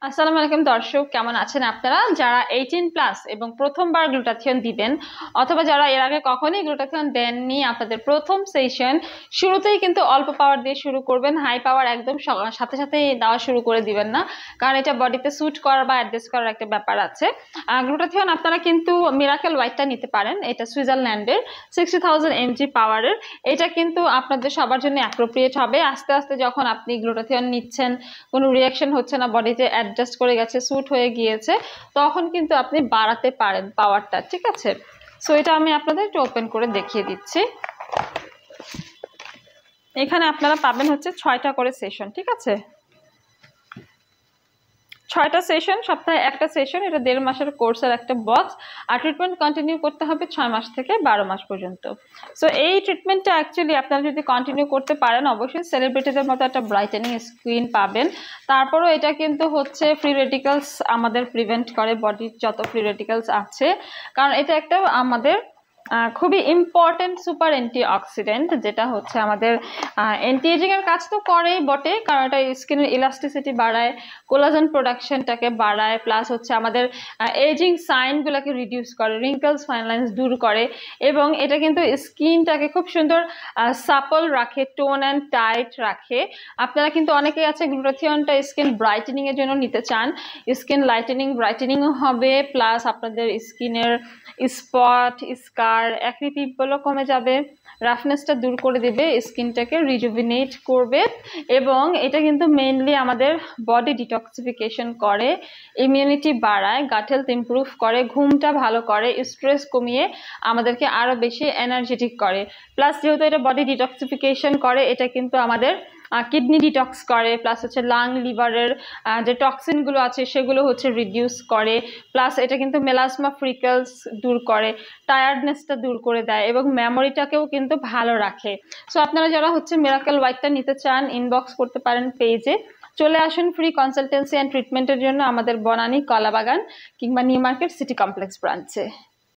আসসালামু আলাইকুম দর্শক, কেমন আছেন আপনারা? যারা 18+ এবং প্রথমবার গ্লুটাথিয়ন দিবেন অথবা যারা এর আগে কখনোই গ্লুটাথিয়ন দেননি, আপনাদের প্রথম সেশন শুরুতেই কিন্তু অল্প পাওয়ার দিয়ে শুরু করবেন। হাই পাওয়ার একদম সাথে সাথে দেওয়া শুরু করে দিবেন না, কারণ এটা বডিতে স্যুট করার বা অ্যাডজাস্ট করার একটা ব্যাপার আছে। গ্লুটাথিয়ন আপনারা কিন্তু মিরাকেল হোয়াইটটা নিতে পারেন, এটা সুইজারল্যান্ডের 60,000 mg পাওয়ারের। এটা কিন্তু আপনাদের সবার জন্য অ্যাপ্রোপ্রিয়েট হবে। আস্তে আস্তে যখন আপনি গ্লুটাথিয়ন নিচ্ছেন, কোনো রিয়াকশন হচ্ছে না, বডিতে অ্যাডজাস্ট করে গেছে, স্যুট হয়ে গিয়েছে, তখন কিন্তু আপনি বাড়াতে পারেন পাওয়ারটা, ঠিক আছে? সো এটা আমি আপনাদের একটু ওপেন করে দেখিয়ে দিচ্ছি। এখানে আপনারা পাবেন হচ্ছে 6টা করে সেশন, ঠিক আছে? 6টা সেশন, সপ্তাহে একটা সেশন। এটা 1.5 মাসের কোর্সের একটা বক্স। আর ট্রিটমেন্ট কন্টিনিউ করতে হবে 6 মাস থেকে 12 মাস পর্যন্ত। সো এই ট্রিটমেন্টটা অ্যাকচুয়ালি আপনারা যদি কন্টিনিউ করতে পারেন, অবশ্যই সেলিব্রিটিদের মতো একটা ব্রাইটেনিং স্কিন পাবেন। তারপরও এটা কিন্তু হচ্ছে ফ্রি রেডিক্যালস আমাদের প্রিভেন্ট করে, বডির যত ফ্রি রেডিক্যালস আছে, কারণ এটা একটা আমাদের খুবই ইম্পর্টেন্ট সুপার অ্যান্টিঅক্সিডেন্ট, যেটা হচ্ছে আমাদের অ্যান্টি এজিং এর কাজ তো করেই বটে, কারণ এটা স্কিনের ইলাস্টিসিটি বাড়ায়, কোলাজেন প্রোডাকশনটাকে বাড়ায়, প্লাস হচ্ছে আমাদের এজিং সাইনগুলোকে রিডিউস করে, রিঙ্কলস ফাইন লাইন্স দূর করে, এবং এটা কিন্তু স্কিনটাকে খুব সুন্দর সাপল রাখে, টোন অ্যান্ড টাইট রাখে। আপনারা কিন্তু অনেকেই আছে গ্লুটাথিয়নটা স্কিন ব্রাইটেনিং এর জন্য নিতে চান, স্কিন ব্রাইটেনিংও হবে, প্লাস আপনাদের স্কিনের স্পট, স্কার, অ্যাক্নি পিম্পলও কমে যাবে, রাফনেসটা দূর করে দেবে, স্কিনটাকে রিজুভিনেট করবে, এবং এটা কিন্তু মেইনলি আমাদের বডি ডিটক্সিফিকেশন করে, ইমিউনিটি বাড়ায়, গাট হেলথ ইমপ্রুভ করে, ঘুমটা ভালো করে, স্ট্রেস কমিয়ে আমাদেরকে আরও বেশি এনার্জেটিক করে। প্লাস যেহেতু এটা বডি ডিটক্সিফিকেশন করে, এটা কিন্তু আমাদের কিডনি ডিটক্স করে, প্লাস হচ্ছে লাং লিভারের যে টক্সিনগুলো আছে সেগুলো হচ্ছে রিডিউস করে, প্লাস এটা কিন্তু মেলাসমা ফ্রিকলস দূর করে, টায়ার্ডনেসটা দূর করে দেয়, এবং মেমোরিটাকেও কিন্তু ভালো রাখে। সো আপনারা যারা হচ্ছে মিরাকেল হোয়াইটটা নিতে চান, ইনবক্স করতে পারেন পেজে, চলে আসুন ফ্রি কনসালটেন্সি অ্যান্ড ট্রিটমেন্টের জন্য আমাদের বনানী, কলাবাগান কিংবা নিউ মার্কেট সিটি কমপ্লেক্স ব্রাঞ্চে।